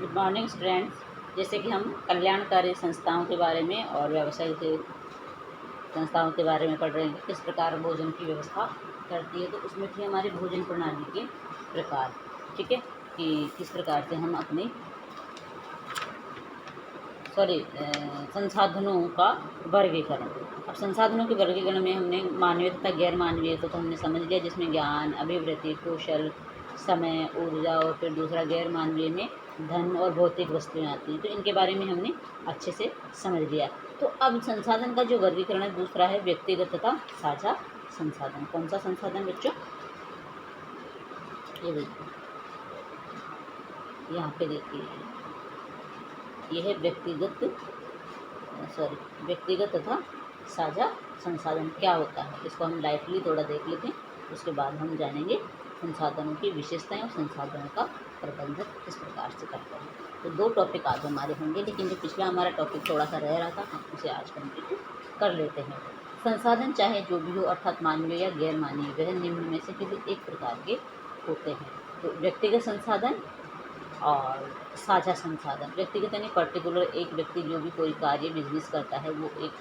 Good morning students. जैसे कि हम कल्याणकारी संस्थाओं के बारे में और व्यावसायिक संस्थाओं के बारे में पढ़ रहे हैं, किस प्रकार भोजन की व्यवस्था करती है। तो उसमें थी हमारी भोजन प्रणाली के प्रकार। ठीक है, कि किस प्रकार से हम अपने संसाधनों का वर्गीकरण। अब संसाधनों के वर्गीकरण में हमने मानवीय तथा गैर मानवीय तो हमने समझ लिया, जिसमें ज्ञान, अभिवृत्ति, कौशल, समय, ऊर्जा, और फिर दूसरा गैर मानवीय में धन और भौतिक वस्तुएं आती हैं। तो इनके बारे में हमने अच्छे से समझ लिया। तो अब संसाधन का जो वर्गीकरण है दूसरा है व्यक्तिगत तथा साझा संसाधन। कौन सा संसाधन बच्चों? ये देखिए, यहाँ पे देखिए, यह है व्यक्तिगत तथा साझा संसाधन क्या होता है। इसको हम लाइटली थोड़ा देख लेते हैं, उसके बाद हम जानेंगे संसाधनों की विशेषताएं और संसाधनों का प्रबंधन किस प्रकार से करते हैं। तो दो टॉपिक आज हमारे होंगे, लेकिन जो पिछला हमारा टॉपिक थोड़ा सा रह रहा था हम उसे आज कंप्लीट कर लेते हैं। संसाधन चाहे जो भी हो, अर्थात मानवीय या गैर मानवीय, वह निम्न में से किसी एक प्रकार के होते हैं। तो व्यक्तिगत संसाधन और साझा संसाधन। व्यक्तिगत यानी पर्टिकुलर एक व्यक्ति जो भी कोई कार्य बिजनेस करता है वो एक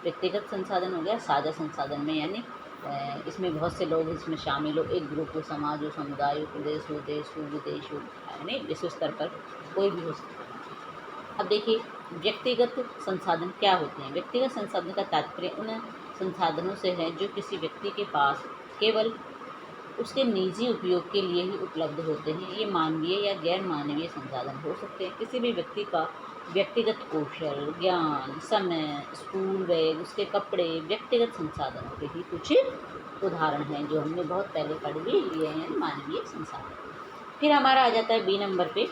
व्यक्तिगत संसाधन हो गया। साझा संसाधन में यानी इसमें बहुत से लोग इसमें शामिल हो, एक ग्रुप हो, समाज हो, समुदाय हो, प्रदेश हो, देश हो, विदेश हो, यानी विश्व स्तर पर कोई भी हो सकता है। अब देखिए, व्यक्तिगत संसाधन क्या होते हैं। व्यक्तिगत संसाधन का तात्पर्य उन संसाधनों से है जो किसी व्यक्ति के पास केवल उसके निजी उपयोग के लिए ही उपलब्ध होते हैं। ये मानवीय या गैर मानवीय संसाधन हो सकते हैं। किसी भी व्यक्ति का व्यक्तिगत कौशल, ज्ञान, समय, स्कूल बैग, उसके कपड़े व्यक्तिगत संसाधनों के ही कुछ उदाहरण हैं जो हमने बहुत पहले पढ़ भी लिए हैं, मानवीय संसाधन। फिर हमारा आ जाता है बी नंबर पे,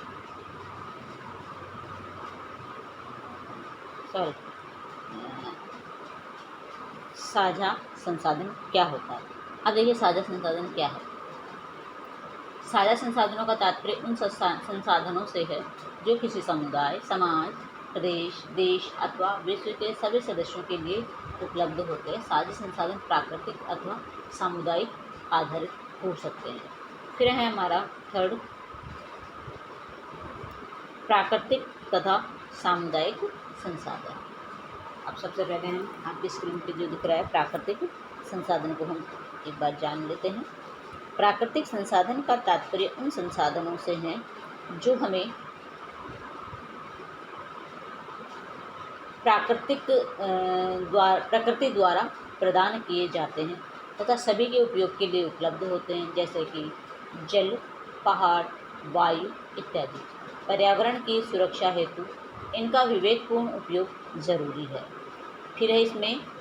साझा संसाधन क्या होता है। अब देखिए, साझा संसाधन क्या है। साझा संसाधनों का तात्पर्य उन संसाधनों से है जो किसी समुदाय, समाज, प्रदेश, देश अथवा विश्व के सभी सदस्यों के लिए उपलब्ध होते हैं। साझा संसाधन प्राकृतिक अथवा सामुदायिक आधारित हो सकते हैं। फिर है हमारा थर्ड, प्राकृतिक तथा सामुदायिक संसाधन। अब सबसे पहले हम आपकी स्क्रीन पे जो दिख रहा है प्राकृतिक संसाधन को हम एक बार जान लेते हैं। प्राकृतिक संसाधन का तात्पर्य उन संसाधनों से है जो हमें प्रकृति द्वारा प्रदान किए जाते हैं तथा सभी के उपयोग के लिए उपलब्ध होते हैं, जैसे कि जल, पहाड़, वायु इत्यादि। पर्यावरण की सुरक्षा हेतु इनका विवेकपूर्ण उपयोग जरूरी है। फिर है इसमें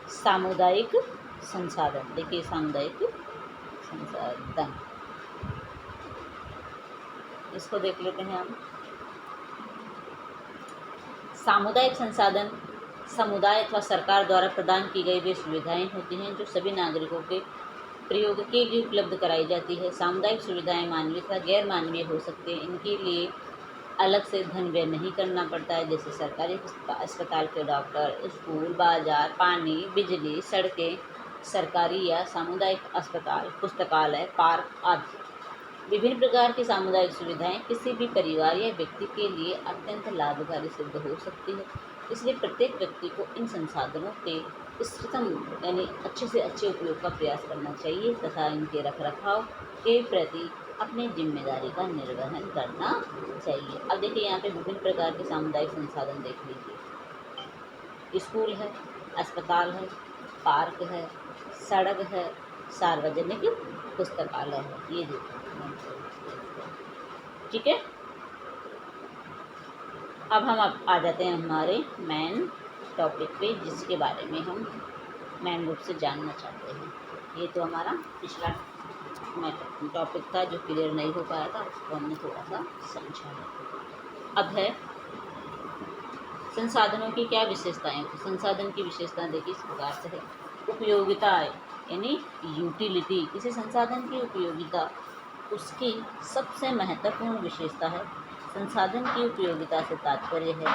सामुदायिक संसाधन। देखिए, सामुदायिक संसाधन इसको देख लेते हैं हम। सामुदायिक संसाधन समुदाय अथवा सरकार द्वारा प्रदान की गई वे सुविधाएं होती हैं जो सभी नागरिकों के प्रयोग के लिए उपलब्ध कराई जाती है। सामुदायिक सुविधाएं मानवीय तथा गैर मानवीय हो सकते हैं। इनके लिए अलग से धन व्यय नहीं करना पड़ता है, जैसे सरकारी अस्पताल के डॉक्टर, स्कूल, बाजार, पानी, बिजली, सड़कें, सरकारी या सामुदायिक अस्पताल, पुस्तकालय, पार्क आदि। विभिन्न प्रकार की सामुदायिक सुविधाएं किसी भी परिवार या व्यक्ति के लिए अत्यंत लाभकारी सिद्ध हो सकती है। इसलिए प्रत्येक व्यक्ति को इन संसाधनों के इष्टतम यानी अच्छे से अच्छे उपयोग का प्रयास करना चाहिए तथा इनके रखरखाव के प्रति अपनी जिम्मेदारी का निर्वहन करना चाहिए। अब देखिए, यहाँ पे विभिन्न प्रकार के सामुदायिक संसाधन देख लीजिए। स्कूल है, अस्पताल है, पार्क है, सड़क है, सार्वजनिक पुस्तकालय है। ये देखिए, ठीक है। अब हम आ जाते हैं हमारे मेन टॉपिक पे, जिसके बारे में हम मेन रूप से जानना चाहते हैं। ये तो हमारा पिछला टॉपिक था जो क्लियर नहीं हो पाया था, उसको हमने थोड़ा सा समझा है। अब है संसाधनों की क्या विशेषताएं। तो संसाधन की विशेषताएं देखिए इस प्रकार से है। उपयोगिता यानी यूटिलिटी, किसी संसाधन की उपयोगिता उसकी सबसे महत्वपूर्ण विशेषता है। संसाधन की उपयोगिता से तात्पर्य है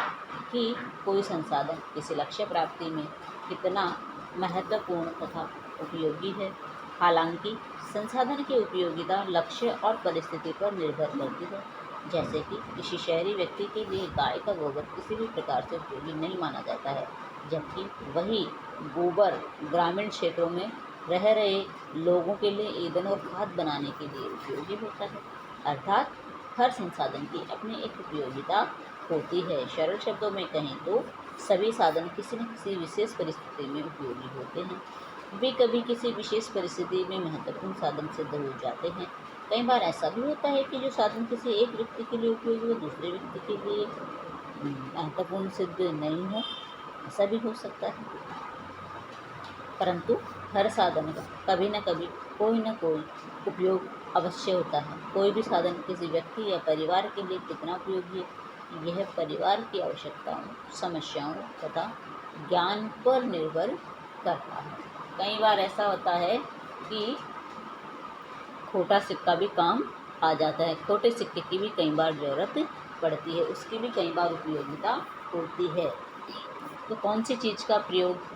कि कोई संसाधन किसी लक्ष्य प्राप्ति में कितना महत्वपूर्ण तथा उपयोगी है। हालांकि संसाधन की उपयोगिता लक्ष्य और परिस्थिति पर निर्भर करती है। जैसे कि किसी शहरी व्यक्ति के लिए गाय का गोबर किसी भी प्रकार से उपयोगी नहीं माना जाता है, जबकि वही गोबर ग्रामीण क्षेत्रों में रह रहे लोगों के लिए ईंधन और खाद बनाने के लिए उपयोगी होता है। अर्थात हर संसाधन की अपनी एक उपयोगिता होती है। सरल शब्दों में कहें तो सभी साधन किसी न किसी विशेष परिस्थिति में उपयोगी होते हैं। वे कभी किसी विशेष परिस्थिति में महत्वपूर्ण साधन सिद्ध हो जाते हैं। कई बार ऐसा भी होता है कि जो साधन किसी एक व्यक्ति के लिए उपयोगी हो दूसरे व्यक्ति के लिए महत्वपूर्ण सिद्ध नहीं हो, ऐसा भी हो सकता है। परंतु हर साधन का कभी न कभी कोई न कोई उपयोग अवश्य होता है। कोई भी साधन किसी व्यक्ति या परिवार के लिए कितना उपयोगी है, यह परिवार की आवश्यकताओं, समस्याओं तथा ज्ञान पर निर्भर करता है। कई बार ऐसा होता है कि खोटा सिक्का भी काम आ जाता है, खोटे सिक्के की भी कई बार ज़रूरत पड़ती है, उसकी भी कई बार उपयोगिता होती है। तो कौन सी चीज़ का प्रयोग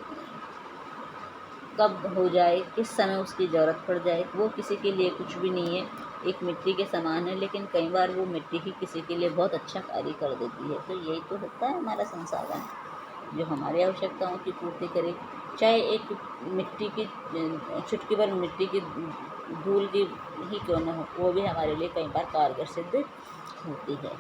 कब हो जाए, किस समय उसकी ज़रूरत पड़ जाए, वो किसी के लिए कुछ भी नहीं है, एक मिट्टी के समान है, लेकिन कई बार वो मिट्टी ही किसी के लिए बहुत अच्छा कार्य कर देती है। तो यही तो होता है हमारा संसाधन, जो हमारी आवश्यकताओं की पूर्ति करे। चाहे एक मिट्टी की चुटकी भर मिट्टी की धूल की ही क्यों न हो, वो भी हमारे लिए कई बार कारगर सिद्ध होती है।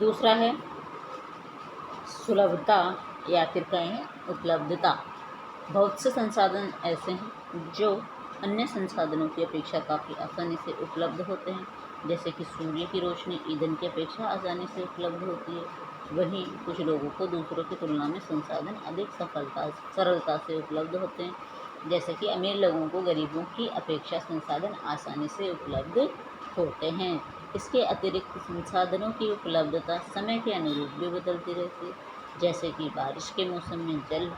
दूसरा है सुलभता या फिर कहें उपलब्धता। बहुत से संसाधन ऐसे हैं जो अन्य संसाधनों की अपेक्षा काफ़ी आसानी से उपलब्ध होते हैं, जैसे कि सूर्य की रोशनी ईंधन की अपेक्षा आसानी से उपलब्ध होती है। वहीं कुछ लोगों को दूसरों की तुलना में संसाधन अधिक सरलता से उपलब्ध होते हैं, जैसे कि अमीर लोगों को गरीबों की अपेक्षा संसाधन आसानी से उपलब्ध होते हैं। इसके अतिरिक्त संसाधनों की उपलब्धता समय के अनुरूप भी बदलती रहती है, जैसे कि बारिश के मौसम में जल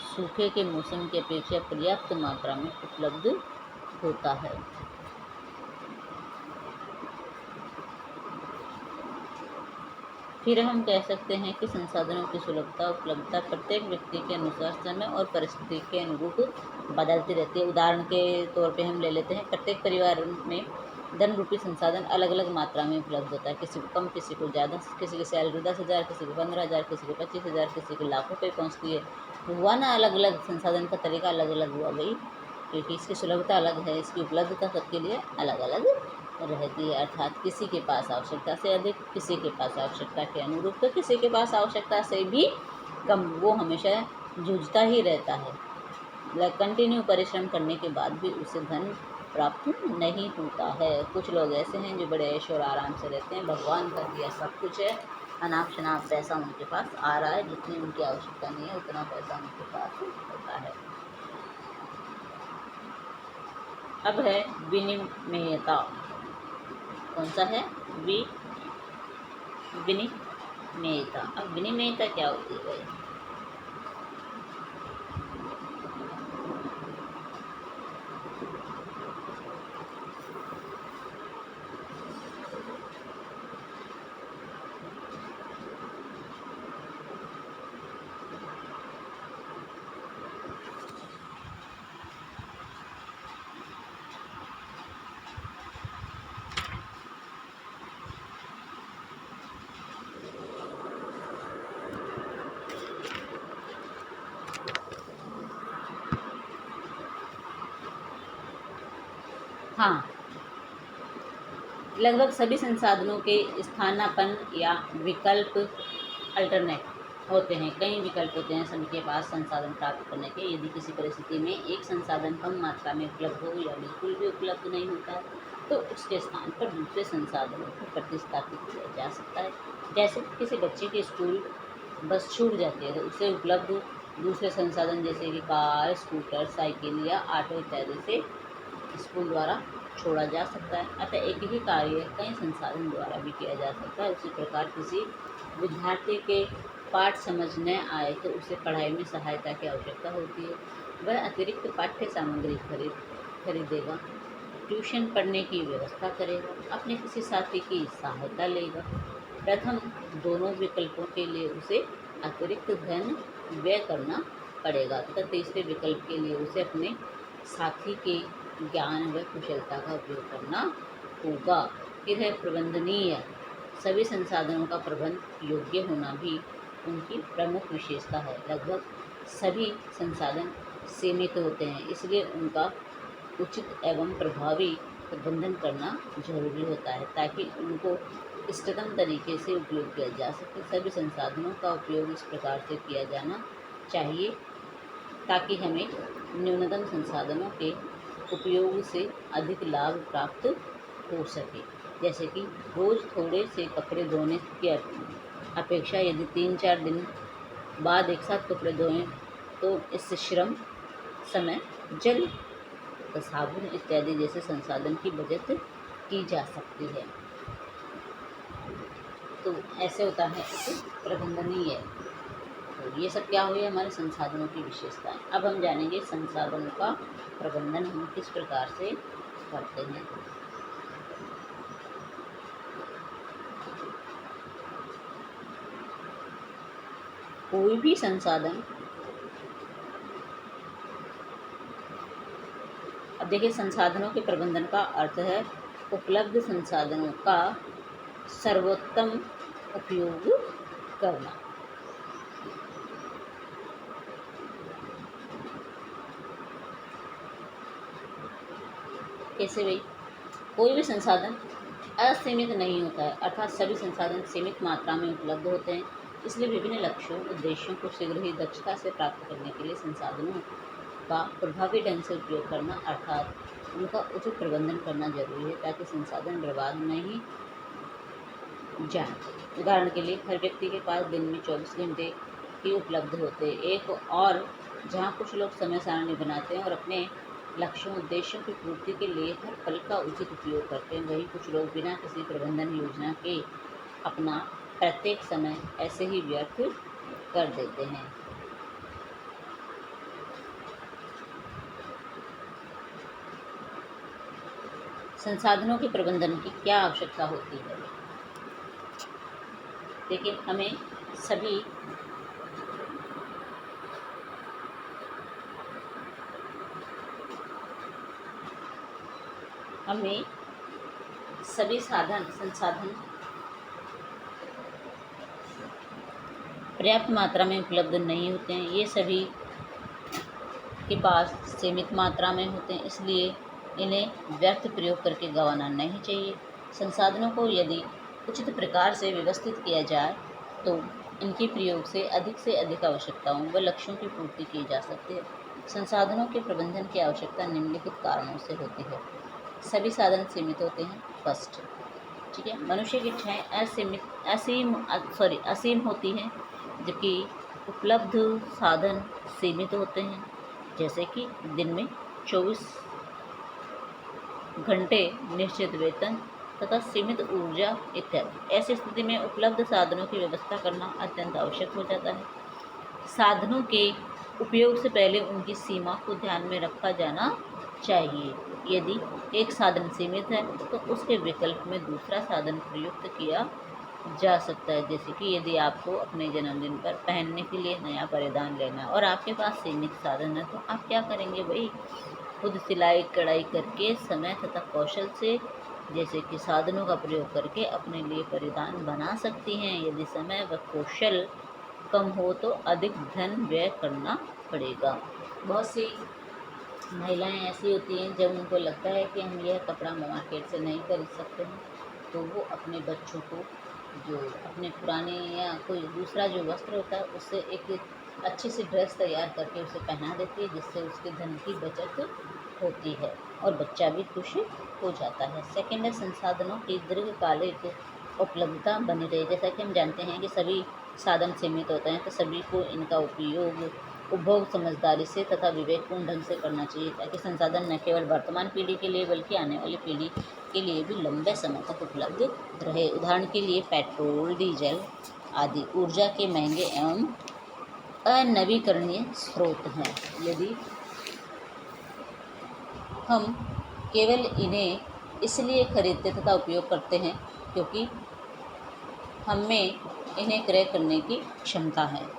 सूखे के मौसम की अपेक्षा पर्याप्त मात्रा में उपलब्ध होता है। फिर हम कह सकते हैं कि संसाधनों की सुलभता उपलब्धता प्रत्येक व्यक्ति के अनुसार समय और परिस्थिति के अनुरूप बदलती रहती है। उदाहरण के तौर पे हम ले लेते हैं, प्रत्येक परिवार में धन रूपी संसाधन अलग अलग मात्रा में उपलब्ध होता है, किसी को कम, किसी को ज़्यादा, किसी की सैलरी 10,000, किसी को 15,000, किसी को 25,000, किसी को लाखों पे पहुँचती है। तो हुआ ना, अलग अलग संसाधन का तरीका अलग अलग हुआ भाई, क्योंकि इसकी सुलभता अलग है, इसकी उपलब्धता सबके लिए अलग अलग रहती है। अर्थात किसी के पास आवश्यकता से अधिक, किसी के पास आवश्यकता के अनुरूप, तो किसी के पास आवश्यकता से भी कम। वो हमेशा जूझता ही रहता है, कंटिन्यू परिश्रम करने के बाद भी उसे धन प्राप्त नहीं होता है। कुछ लोग ऐसे हैं जो बड़े ऐश और आराम से रहते हैं, भगवान का दिया सब कुछ है, अनाप शनाप पैसा उनके पास आ रहा है, जितनी उनकी आवश्यकता नहीं है उतना पैसा उनके पास होता है। अब है विनिमयता। कौन सा है? विनिमयता। अब विनिमयता क्या होती है भाई? हाँ, लगभग सभी संसाधनों के स्थानापन्न या विकल्प अल्टरनेट होते हैं, कई विकल्प होते हैं सभी के पास संसाधन प्राप्त करने के। यदि किसी परिस्थिति में एक संसाधन कम मात्रा में उपलब्ध हो या बिल्कुल भी उपलब्ध नहीं होता है, तो उसके स्थान पर दूसरे संसाधनों को प्रतिस्थापित किया जा सकता है। जैसे किसी बच्चे के स्कूल बस छूट जाती है, तो उसे उपलब्ध दूसरे संसाधन जैसे कि कार, स्कूटर, साइकिल या ऑटो इत्यादि से स्कूल द्वारा छोड़ा जा सकता है। अतः एक ही कार्य कई संसाधन द्वारा भी किया जा सकता है। उसी प्रकार किसी विद्यार्थी के पाठ समझ न आए तो उसे पढ़ाई में सहायता की आवश्यकता होती है। वह अतिरिक्त पाठ्य सामग्री खरीदेगा, ट्यूशन पढ़ने की व्यवस्था करेगा, अपने किसी साथी की सहायता लेगा। प्रथम दोनों विकल्पों के लिए उसे अतिरिक्त धन व्यय करना पड़ेगा तथा तीसरे विकल्प के लिए उसे अपने साथी के ज्ञान व कुशलता का उपयोग करना होगा। फिर है प्रबंधनीय। सभी संसाधनों का प्रबंध योग्य होना भी उनकी प्रमुख विशेषता है। लगभग सभी संसाधन सीमित होते हैं, इसलिए उनका उचित एवं प्रभावी प्रबंधन करना जरूरी होता है ताकि उनको इष्टतम तरीके से उपयोग किया जा सके। सभी संसाधनों का उपयोग इस प्रकार से किया जाना चाहिए ताकि हमें न्यूनतम संसाधनों के उपयोग से अधिक लाभ प्राप्त हो सके। जैसे कि रोज़ थोड़े से कपड़े धोने की अपेक्षा यदि 3-4 दिन बाद एक साथ कपड़े धोएं तो इससे श्रम, समय, जल, साबुन इत्यादि जैसे संसाधन की बचत की जा सकती है। तो ऐसे होता है इसे प्रबंधनीय। तो ये सब क्या हुई हमारे संसाधनों की विशेषताएं। अब हम जानेंगे संसाधनों का प्रबंधन हम किस प्रकार से करते हैं। कोई भी संसाधन, अब देखिए संसाधनों के प्रबंधन का अर्थ है उपलब्ध संसाधनों का सर्वोत्तम उपयोग करना। कैसे भाई? कोई भी संसाधन असीमित नहीं होता है, अर्थात सभी संसाधन सीमित मात्रा में उपलब्ध होते हैं। इसलिए विभिन्न लक्ष्यों, उद्देश्यों को शीघ्र ही दक्षता से प्राप्त करने के लिए संसाधनों का प्रभावी ढंग से उपयोग करना अर्थात उनका उचित प्रबंधन करना जरूरी है ताकि संसाधन बर्बाद नहीं जाए। उदाहरण के लिए हर व्यक्ति के पास दिन में 24 घंटे ही उपलब्ध होते हैं। एक और जहाँ कुछ लोग समय सारणी बनाते हैं और अपने लक्ष्यों, उद्देश्यों की पूर्ति के लिए हर पल का उचित उपयोग करते हैं, वहीं कुछ लोग बिना किसी प्रबंधन योजना के अपना प्रत्येक समय ऐसे ही व्यर्थ कर देते हैं। संसाधनों के प्रबंधन की क्या आवश्यकता होती है? देखिए हमें सभी संसाधन पर्याप्त मात्रा में उपलब्ध नहीं होते हैं। ये सभी के पास सीमित मात्रा में होते हैं, इसलिए इन्हें व्यर्थ प्रयोग करके गंवाना नहीं चाहिए। संसाधनों को यदि उचित प्रकार से व्यवस्थित किया जाए तो इनके प्रयोग से अधिक आवश्यकताओं व लक्ष्यों की पूर्ति की जा सकती है। संसाधनों के प्रबंधन की आवश्यकता निम्नलिखित कारणों से होती है। सभी साधन सीमित होते हैं, फर्स्ट, ठीक है। मनुष्य की इच्छाएं असीम होती हैं, जबकि उपलब्ध साधन सीमित होते हैं। जैसे कि दिन में 24 घंटे, निश्चित वेतन तथा सीमित ऊर्जा इत्यादि। ऐसी स्थिति में उपलब्ध साधनों की व्यवस्था करना अत्यंत आवश्यक हो जाता है। साधनों के उपयोग से पहले उनकी सीमा को ध्यान में रखा जाना चाहिए। यदि एक साधन सीमित है तो उसके विकल्प में दूसरा साधन प्रयुक्त किया जा सकता है। जैसे कि यदि आपको अपने जन्मदिन पर पहनने के लिए नया परिधान लेना है और आपके पास सीमित साधन है, तो आप क्या करेंगे भाई? खुद सिलाई कढ़ाई करके समय तथा कौशल से जैसे कि साधनों का प्रयोग करके अपने लिए परिधान बना सकती हैं। यदि समय व कौशल कम हो तो अधिक धन व्यय करना पड़ेगा। बहुत सी महिलाएं ऐसी होती हैं जब उनको लगता है कि हम यह कपड़ा मार्केट से नहीं खरीद सकते हैं, तो वो अपने बच्चों को जो अपने पुराने या कोई दूसरा जो वस्त्र होता है उससे एक अच्छी सी ड्रेस तैयार करके उसे पहना देती है, जिससे उसके धन की बचत होती है और बच्चा भी खुश हो जाता है। सेकेंड है संसाधनों की दीर्घकालिक उपलब्धता बनी रहे। जैसा कि हम जानते हैं कि सभी साधन सीमित होते हैं, तो सभी को इनका उपभोग समझदारी से तथा विवेकपूर्ण ढंग से करना चाहिए, ताकि संसाधन न केवल वर्तमान पीढ़ी के लिए बल्कि आने वाली पीढ़ी के लिए भी लंबे समय तक उपलब्ध रहे। उदाहरण के लिए पेट्रोल, डीजल आदि ऊर्जा के महंगे एवं अनवीकरणीय स्रोत हैं। यदि हम केवल इन्हें इसलिए खरीदते तथा उपयोग करते हैं क्योंकि हमें इन्हें क्रय करने की क्षमता है।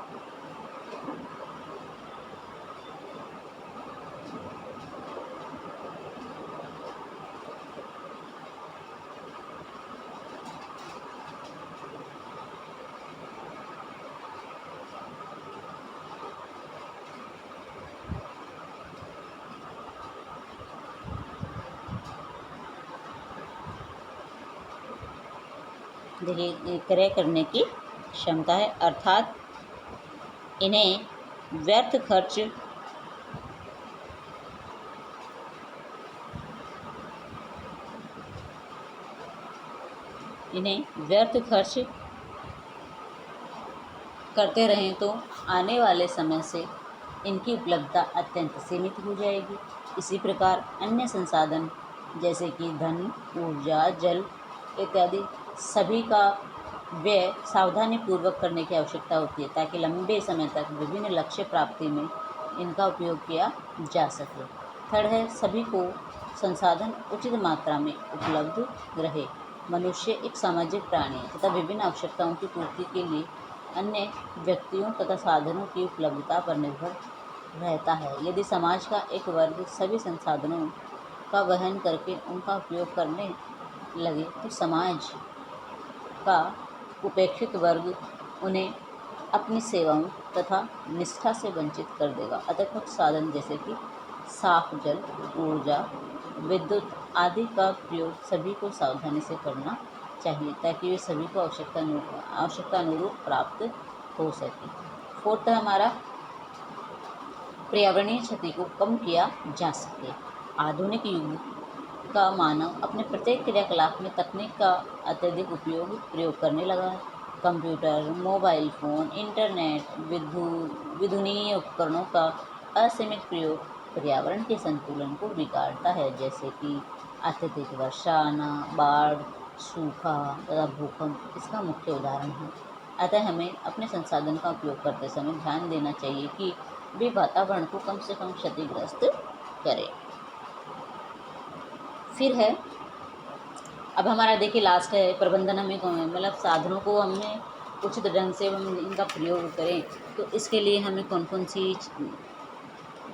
देखिए, क्रय करने की क्षमता है, अर्थात इन्हें व्यर्थ खर्च करते रहें तो आने वाले समय से इनकी उपलब्धता अत्यंत सीमित हो जाएगी। इसी प्रकार अन्य संसाधन जैसे कि धन, ऊर्जा, जल इत्यादि सभी का व्यय सावधानीपूर्वक करने की आवश्यकता होती है, ताकि लंबे समय तक विभिन्न लक्ष्य प्राप्ति में इनका उपयोग किया जा सके। थर्ड है सभी को संसाधन उचित मात्रा में उपलब्ध रहे। मनुष्य एक सामाजिक प्राणी है तथा विभिन्न आवश्यकताओं की पूर्ति के लिए अन्य व्यक्तियों तथा साधनों की उपलब्धता पर निर्भर रहता है। यदि समाज का एक वर्ग सभी संसाधनों का वहन करके उनका उपयोग करने लगे तो समाज का उपेक्षित वर्ग उन्हें अपनी सेवाओं तथा निष्ठा से वंचित कर देगा। अतः कुछ साधन जैसे कि साफ जल, ऊर्जा, विद्युत आदि का प्रयोग सभी को सावधानी से करना चाहिए, ताकि वे सभी को आवश्यकता अनुरूप प्राप्त हो सके। फोर्थ है हमारा पर्यावरणीय क्षति को कम किया जा सके। आधुनिक युग का मानव अपने प्रत्येक क्रियाकलाप में तकनीक का अत्यधिक प्रयोग करने लगा है। कंप्यूटर, मोबाइल फ़ोन, इंटरनेट, विद्युतीय उपकरणों का असीमित प्रयोग पर्यावरण के संतुलन को बिगाड़ता है, जैसे कि अत्यधिक वर्षा आना, बाढ़, सूखा तथा भूकंप इसका मुख्य उदाहरण है। अतः हमें अपने संसाधन का उपयोग करते समय ध्यान देना चाहिए कि वे वातावरण को कम से कम क्षतिग्रस्त करें। फिर है अब हमारा देखिए लास्ट है प्रबंधन। हमें मतलब साधनों को हमें उचित ढंग से हम इनका प्रयोग करें, तो इसके लिए हमें कौन कौन सी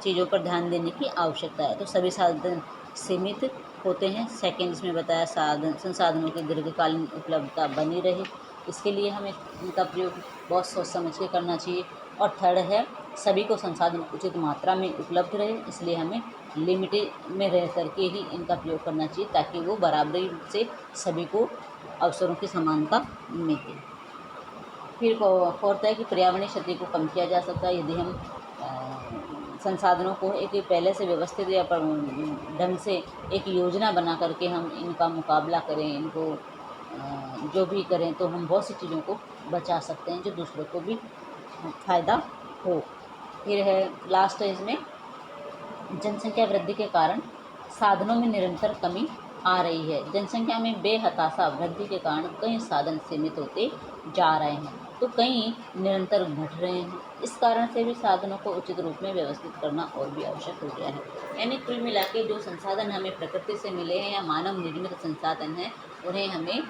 चीज़ों पर ध्यान देने की आवश्यकता है। तो सभी साधन सीमित होते हैं। सेकेंड इसमें बताया संसाधनों की दीर्घकालीन उपलब्धता बनी रहे, इसके लिए हमें इनका प्रयोग बहुत सोच समझ के करना चाहिए। और थर्ड है सभी को संसाधन उचित मात्रा में उपलब्ध रहे, इसलिए हमें लिमिटेड में रह करके ही इनका प्रयोग करना चाहिए, ताकि वो बराबरी से सभी को अवसरों की समानता मिले। फिर फोर्थ है कि पर्यावरणीय क्षति को कम किया जा सकता है यदि हम संसाधनों को एक पहले से व्यवस्थित या ढंग से एक योजना बना करके हम इनका मुकाबला करें, इनको जो भी करें, तो हम बहुत सी चीज़ों को बचा सकते हैं जो दूसरों को भी फ़ायदा हो। फिर है लास्ट है इसमें जनसंख्या वृद्धि के कारण साधनों में निरंतर कमी आ रही है। जनसंख्या में बेहताशा वृद्धि के कारण कई साधन सीमित होते जा रहे हैं, तो कई निरंतर घट रहे हैं। इस कारण से भी साधनों को उचित रूप में व्यवस्थित करना और भी आवश्यक हो गया है। यानी कुल मिला के जो संसाधन हमें प्रकृति से मिले हैं या मानव निर्मित संसाधन हैं, उन्हें हमें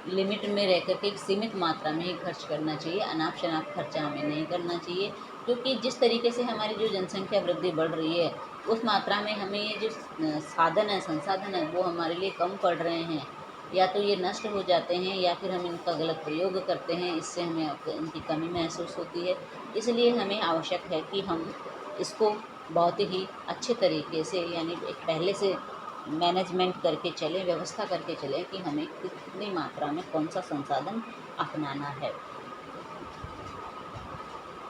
लिमिट में रह करके एक सीमित मात्रा में ही खर्च करना चाहिए। अनाप शनाप खर्चा हमें नहीं करना चाहिए, क्योंकि जिस तरीके से हमारी जो जनसंख्या वृद्धि बढ़ रही है उस मात्रा में हमें ये जो संसाधन है वो हमारे लिए कम पड़ रहे हैं, या तो ये नष्ट हो जाते हैं या फिर हम इनका गलत प्रयोग करते हैं, इससे हमें इनकी कमी महसूस होती है। इसलिए हमें आवश्यक है कि हम इसको बहुत ही अच्छे तरीके से, यानी एक पहले से मैनेजमेंट करके चलें, व्यवस्था करके चलें कि हमें कितनी मात्रा में कौन सा संसाधन अपनाना है।